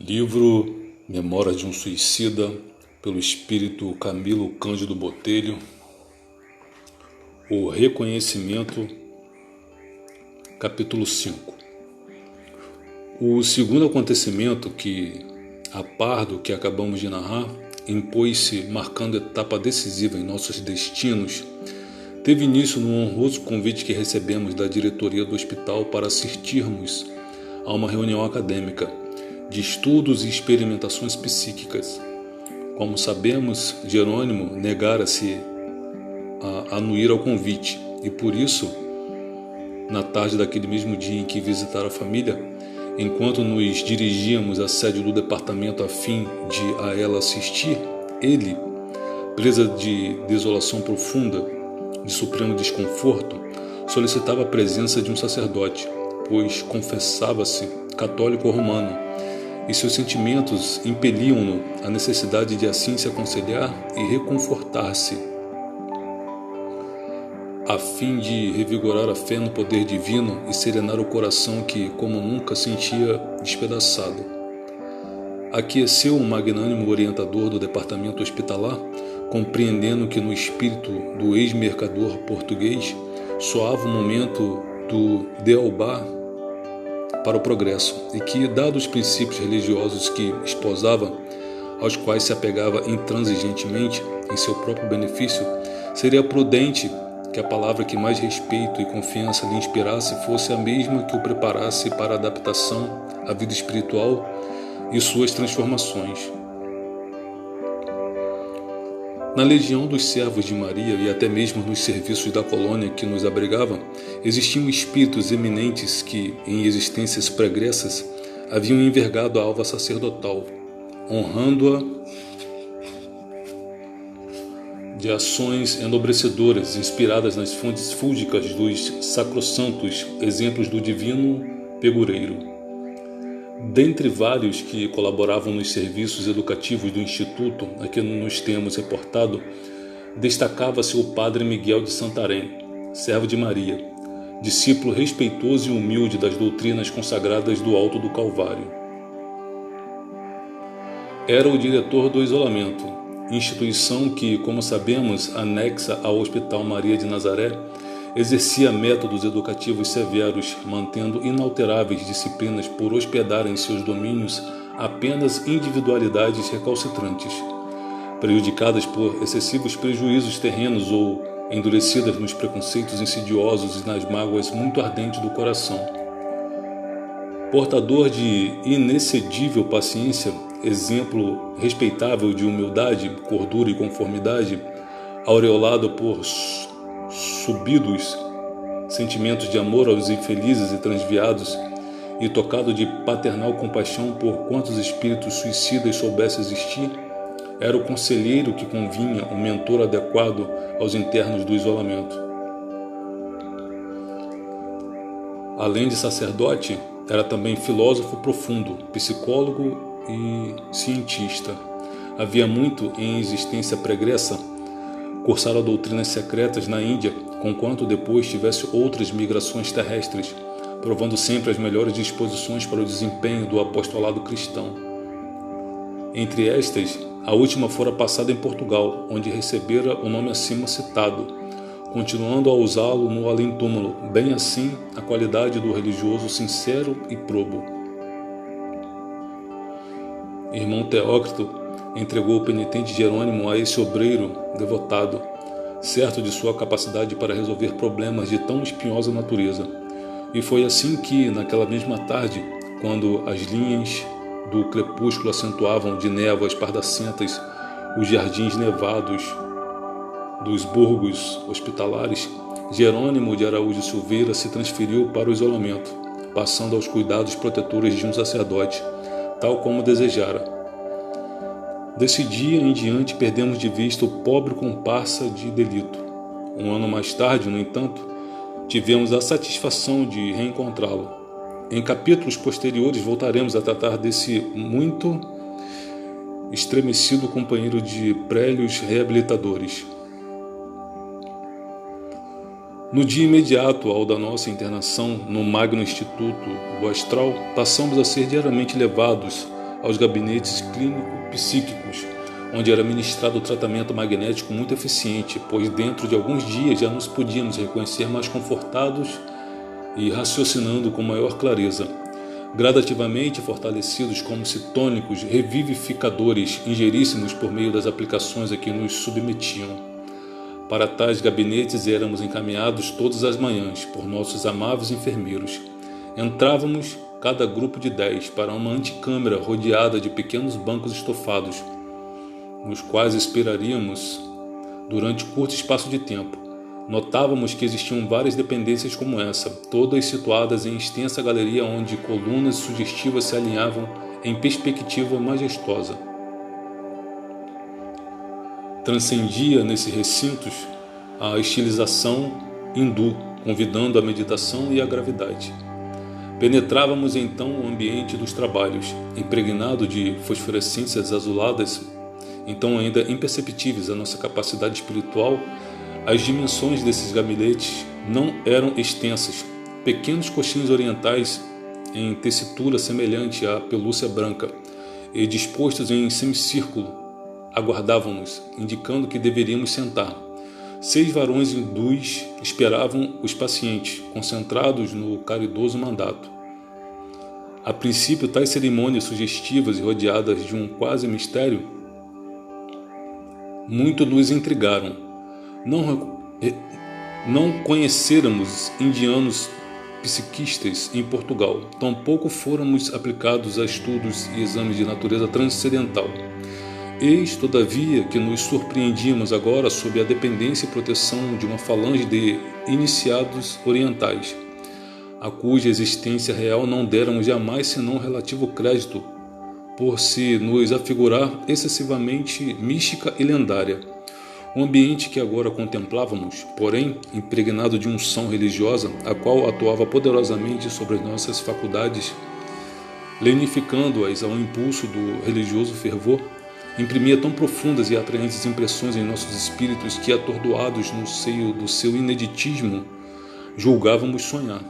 Livro Memórias de um Suicida, pelo espírito Camilo Cândido Botelho. O Reconhecimento, capítulo 5. O segundo acontecimento que, a par do que acabamos de narrar, impôs-se marcando etapa decisiva em nossos destinos, teve início no honroso convite que recebemos da diretoria do hospital para assistirmos a uma reunião acadêmica de estudos e experimentações psíquicas. Como sabemos, Jerônimo negara-se a anuir ao convite e, por isso, na tarde daquele mesmo dia em que visitara a família, enquanto nos dirigíamos à sede do departamento a fim de a ela assistir, ele, presa de desolação profunda, de supremo desconforto, solicitava a presença de um sacerdote, pois confessava-se católico romano, e seus sentimentos impeliam-no à necessidade de assim se aconselhar e reconfortar-se, a fim de revigorar a fé no poder divino e serenar o coração que, como nunca, sentia despedaçado. Aqueceu o magnânimo orientador do departamento hospitalar, compreendendo que no espírito do ex-mercador português soava o momento do Deobar para o progresso, e que, dados os princípios religiosos que esposava, aos quais se apegava intransigentemente em seu próprio benefício, seria prudente que a palavra que mais respeito e confiança lhe inspirasse fosse a mesma que o preparasse para a adaptação à vida espiritual e suas transformações. Na legião dos servos de Maria e até mesmo nos serviços da colônia que nos abrigava, existiam espíritos eminentes que, em existências pregressas, haviam envergado a alva sacerdotal, honrando-a de ações enobrecedoras inspiradas nas fontes fúlgicas dos sacrossantos exemplos do divino pegureiro. Dentre vários que colaboravam nos serviços educativos do Instituto a que nos temos reportado, destacava-se o padre Miguel de Santarém, servo de Maria, discípulo respeitoso e humilde das doutrinas consagradas do Alto do Calvário. Era o diretor do isolamento, instituição que, como sabemos, anexa ao Hospital Maria de Nazaré, exercia métodos educativos severos, mantendo inalteráveis disciplinas por hospedar em seus domínios apenas individualidades recalcitrantes, prejudicadas por excessivos prejuízos terrenos ou endurecidas nos preconceitos insidiosos e nas mágoas muito ardentes do coração. Portador de inexcedível paciência, exemplo respeitável de humildade, cordura e conformidade, aureolado por subidos sentimentos de amor aos infelizes e transviados e tocado de paternal compaixão por quantos espíritos suicidas soubesse existir, era o conselheiro que convinha, um mentor adequado aos internos do isolamento. Além de sacerdote, era também filósofo profundo, psicólogo e cientista. Havia muito em existência pregressa cursara doutrinas secretas na Índia, conquanto depois tivesse outras migrações terrestres, provando sempre as melhores disposições para o desempenho do apostolado cristão. Entre estas, a última fora passada em Portugal, onde recebera o nome acima citado, continuando a usá-lo no além-túmulo, bem assim a qualidade do religioso sincero e probo. Irmão Teócrito entregou o penitente Jerônimo a esse obreiro devotado, certo de sua capacidade para resolver problemas de tão espinhosa natureza. E foi assim que, naquela mesma tarde, quando as linhas do crepúsculo acentuavam de névoas pardacentas os jardins nevados dos burgos hospitalares, Jerônimo de Araújo Silveira se transferiu para o isolamento, passando aos cuidados protetores de um sacerdote, tal como desejara. Desse dia em diante perdemos de vista o pobre comparsa de delito. Um ano mais tarde, no entanto, tivemos a satisfação de reencontrá-lo. Em capítulos posteriores voltaremos a tratar desse muito estremecido companheiro de prélios reabilitadores. No dia imediato ao da nossa internação no Magno Instituto do Astral, passamos a ser diariamente levados aos gabinetes clínico-psíquicos, onde era ministrado o tratamento magnético muito eficiente, pois dentro de alguns dias já nos podíamos reconhecer mais confortados e raciocinando com maior clareza, gradativamente fortalecidos como se tônicos revivificadores ingeríssemos por meio das aplicações a que nos submetiam. Para tais gabinetes éramos encaminhados todas as manhãs por nossos amáveis enfermeiros. Entrávamos, cada grupo de 10, para uma antecâmara rodeada de pequenos bancos estofados, nos quais esperaríamos durante curto espaço de tempo. Notávamos que existiam várias dependências como essa, todas situadas em extensa galeria onde colunas sugestivas se alinhavam em perspectiva majestosa. Transcendia nesses recintos a estilização hindu, convidando a meditação e a gravidade. Penetrávamos então o ambiente dos trabalhos, impregnado de fosforescências azuladas, então ainda imperceptíveis à nossa capacidade espiritual. As dimensões desses gabinetes não eram extensas, pequenos coxins orientais em tessitura semelhante à pelúcia branca e dispostos em semicírculo aguardavam-nos, indicando que deveríamos sentar. 6 varões hindus esperavam os pacientes, concentrados no caridoso mandato. A princípio, tais cerimônias sugestivas e rodeadas de um quase mistério muito nos intrigaram. Não conhecêramos indianos psiquistas em Portugal, tampouco fôramos aplicados a estudos e exames de natureza transcendental. Eis, todavia, que nos surpreendíamos agora sob a dependência e proteção de uma falange de iniciados orientais, a cuja existência real não déramos jamais senão relativo crédito, por se nos afigurar excessivamente mística e lendária. O ambiente que agora contemplávamos, porém, impregnado de unção religiosa, a qual atuava poderosamente sobre as nossas faculdades, lenificando-as ao impulso do religioso fervor, imprimia tão profundas e atraentes impressões em nossos espíritos que, atordoados no seio do seu ineditismo, julgávamos sonhar.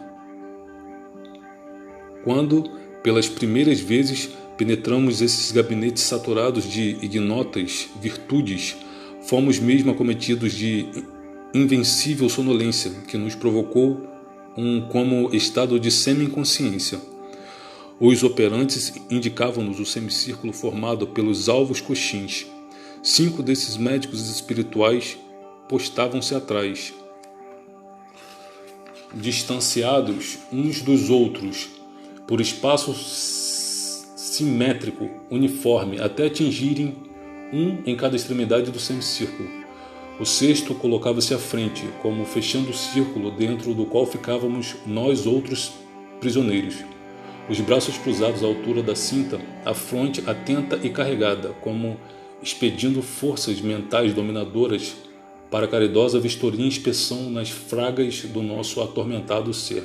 Quando, pelas primeiras vezes, penetramos esses gabinetes saturados de ignotas virtudes, fomos mesmo acometidos de invencível sonolência que nos provocou como estado de semi-inconsciência. Os operantes indicavam-nos o semicírculo formado pelos alvos coxins. 5 desses médicos espirituais postavam-se atrás, distanciados uns dos outros por espaço simétrico, uniforme, até atingirem um em cada extremidade do semicírculo. O 6º colocava-se à frente, como fechando o círculo dentro do qual ficávamos nós outros prisioneiros. Os braços cruzados à altura da cinta, a fronte atenta e carregada, como expedindo forças mentais dominadoras para a caridosa vistoria e inspeção nas fragas do nosso atormentado ser.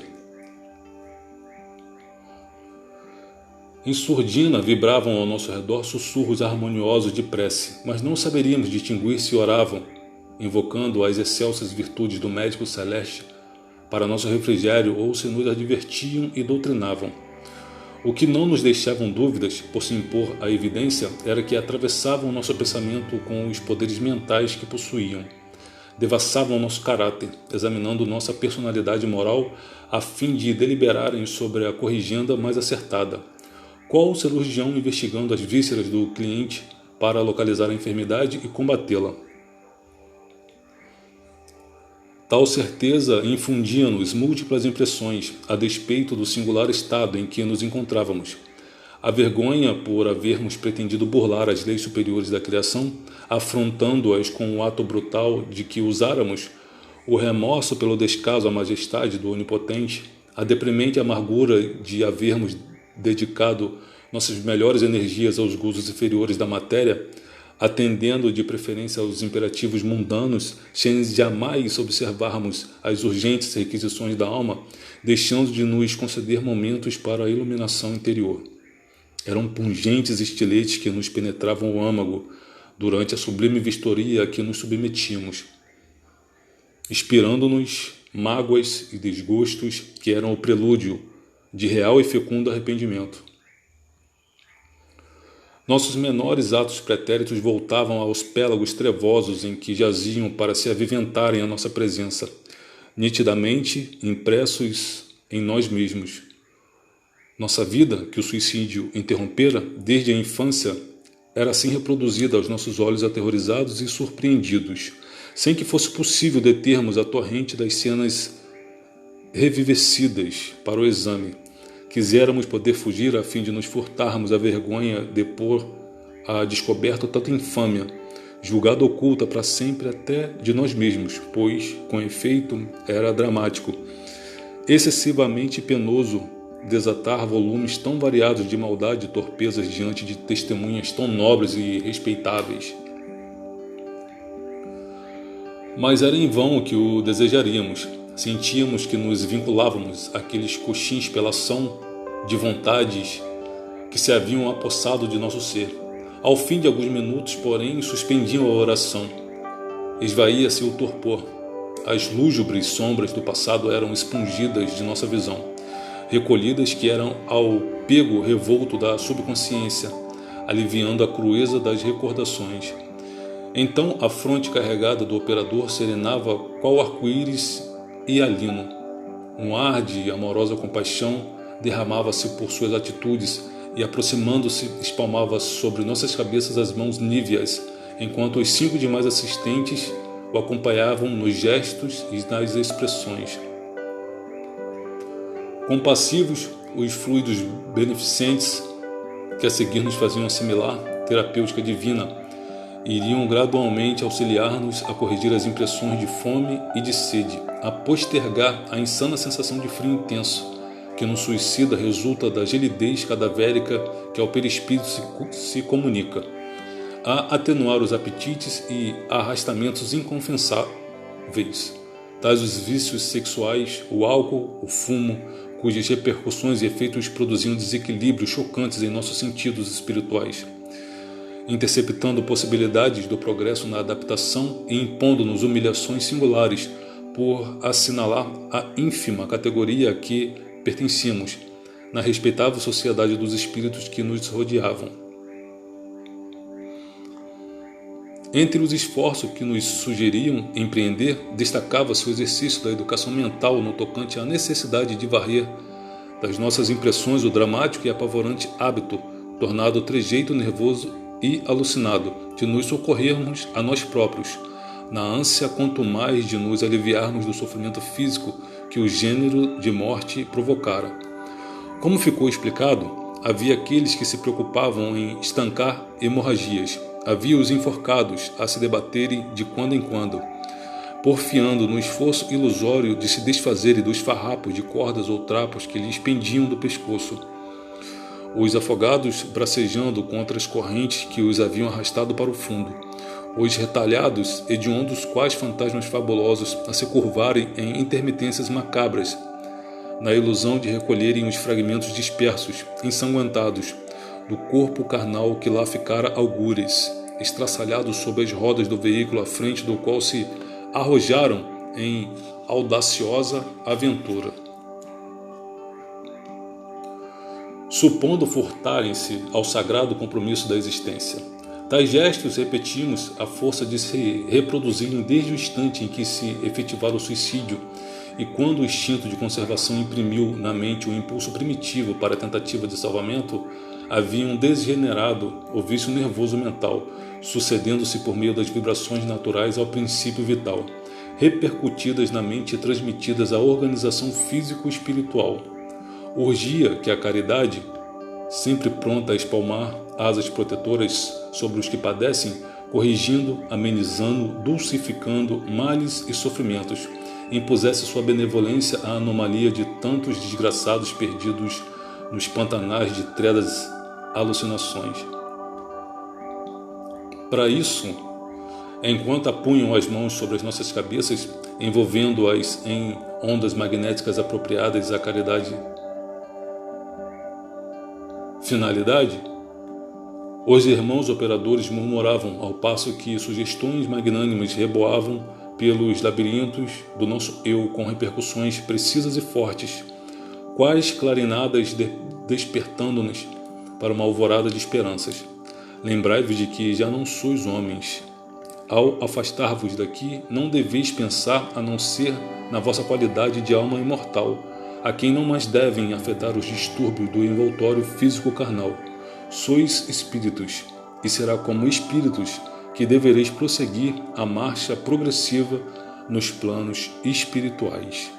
Em surdina vibravam ao nosso redor sussurros harmoniosos de prece, mas não saberíamos distinguir se oravam, invocando as excelsas virtudes do médico celeste para nosso refrigério ou se nos advertiam e doutrinavam. O que não nos deixavam dúvidas, por se impor à evidência, era que atravessavam nosso pensamento com os poderes mentais que possuíam. Devassavam nosso caráter, examinando nossa personalidade moral a fim de deliberarem sobre a corrigenda mais acertada. Qual o cirurgião investigando as vísceras do cliente para localizar a enfermidade e combatê-la? Tal certeza infundia-nos múltiplas impressões, a despeito do singular estado em que nos encontrávamos. A vergonha por havermos pretendido burlar as leis superiores da criação, afrontando-as com o ato brutal de que usáramos, o remorso pelo descaso à majestade do Onipotente, a deprimente amargura de havermos dedicado nossas melhores energias aos gozos inferiores da matéria, atendendo de preferência aos imperativos mundanos, sem jamais observarmos as urgentes requisições da alma, deixando de nos conceder momentos para a iluminação interior. Eram pungentes estiletes que nos penetravam o âmago durante a sublime vistoria a que nos submetíamos, inspirando-nos mágoas e desgostos que eram o prelúdio de real e fecundo arrependimento. Nossos menores atos pretéritos voltavam aos pélagos trevosos em que jaziam para se aviventarem à nossa presença, nitidamente impressos em nós mesmos. Nossa vida, que o suicídio interrompera desde a infância, era assim reproduzida aos nossos olhos aterrorizados e surpreendidos, sem que fosse possível determos a torrente das cenas revivecidas para o exame. Quiséramos poder fugir a fim de nos furtarmos a vergonha de pôr à descoberta tanta infâmia, julgada oculta para sempre até de nós mesmos, pois, com efeito, era dramático, excessivamente penoso desatar volumes tão variados de maldade e torpezas diante de testemunhas tão nobres e respeitáveis. Mas era em vão que o desejaríamos. Sentíamos que nos vinculávamos àqueles coxins pela ação de vontades que se haviam apossado de nosso ser. Ao fim de alguns minutos, porém, suspendiam a oração. Esvaía-se o torpor. As lúgubres sombras do passado eram expungidas de nossa visão, recolhidas que eram ao pego revolto da subconsciência, aliviando a crueza das recordações. Então a fronte carregada do operador serenava qual arco-íris hialino. Um ar de amorosa compaixão derramava-se por suas atitudes e, aproximando-se, espalmava sobre nossas cabeças as mãos níveas, enquanto os 5 demais assistentes o acompanhavam nos gestos e nas expressões. Compassivos, os fluidos beneficentes que a seguir nos faziam assimilar terapêutica divina iriam gradualmente auxiliar-nos a corrigir as impressões de fome e de sede, a postergar a insana sensação de frio intenso, que no suicida resulta da gelidez cadavérica que ao perispírito se comunica, a atenuar os apetites e arrastamentos inconfessáveis, tais os vícios sexuais, o álcool, o fumo, cujas repercussões e efeitos produziam desequilíbrios chocantes em nossos sentidos espirituais, interceptando possibilidades do progresso na adaptação e impondo-nos humilhações singulares por assinalar a ínfima categoria a que pertencíamos na respeitável sociedade dos espíritos que nos rodeavam. Entre os esforços que nos sugeriam empreender, destacava-se o exercício da educação mental no tocante à necessidade de varrer das nossas impressões o dramático e apavorante hábito, tornado trejeito nervoso e alucinado, de nos socorrermos a nós próprios, na ânsia quanto mais de nos aliviarmos do sofrimento físico que o gênero de morte provocara. Como ficou explicado, havia aqueles que se preocupavam em estancar hemorragias, havia os enforcados a se debaterem de quando em quando, porfiando no esforço ilusório de se desfazerem dos farrapos de cordas ou trapos que lhes pendiam do pescoço, os afogados bracejando contra as correntes que os haviam arrastado para o fundo, os retalhados, hediondos quais fantasmas fabulosos a se curvarem em intermitências macabras, na ilusão de recolherem os fragmentos dispersos, ensanguentados, do corpo carnal que lá ficara algures, estraçalhados sob as rodas do veículo à frente do qual se arrojaram em audaciosa aventura. Supondo furtarem-se ao sagrado compromisso da existência. Tais gestos, repetimos, a força de se reproduzirem desde o instante em que se efetivara o suicídio e quando o instinto de conservação imprimiu na mente o impulso primitivo para a tentativa de salvamento, haviam degenerado o vício nervoso mental, sucedendo-se por meio das vibrações naturais ao princípio vital, repercutidas na mente e transmitidas à organização físico-espiritual. Urgia que a caridade, sempre pronta a espalmar asas protetoras sobre os que padecem, corrigindo, amenizando, dulcificando males e sofrimentos, impusesse sua benevolência à anomalia de tantos desgraçados perdidos nos pantanais de tredas alucinações. Para isso, enquanto apunham as mãos sobre as nossas cabeças, envolvendo-as em ondas magnéticas apropriadas à caridade finalidade, os irmãos operadores murmuravam ao passo que sugestões magnânimas reboavam pelos labirintos do nosso eu com repercussões precisas e fortes, quais clarinadas despertando-nos para uma alvorada de esperanças. Lembrai-vos de que já não sois homens. Ao afastar-vos daqui, não deveis pensar a não ser na vossa qualidade de alma imortal, a quem não mais devem afetar os distúrbios do envoltório físico carnal. Sois espíritos, e será como espíritos que devereis prosseguir a marcha progressiva nos planos espirituais.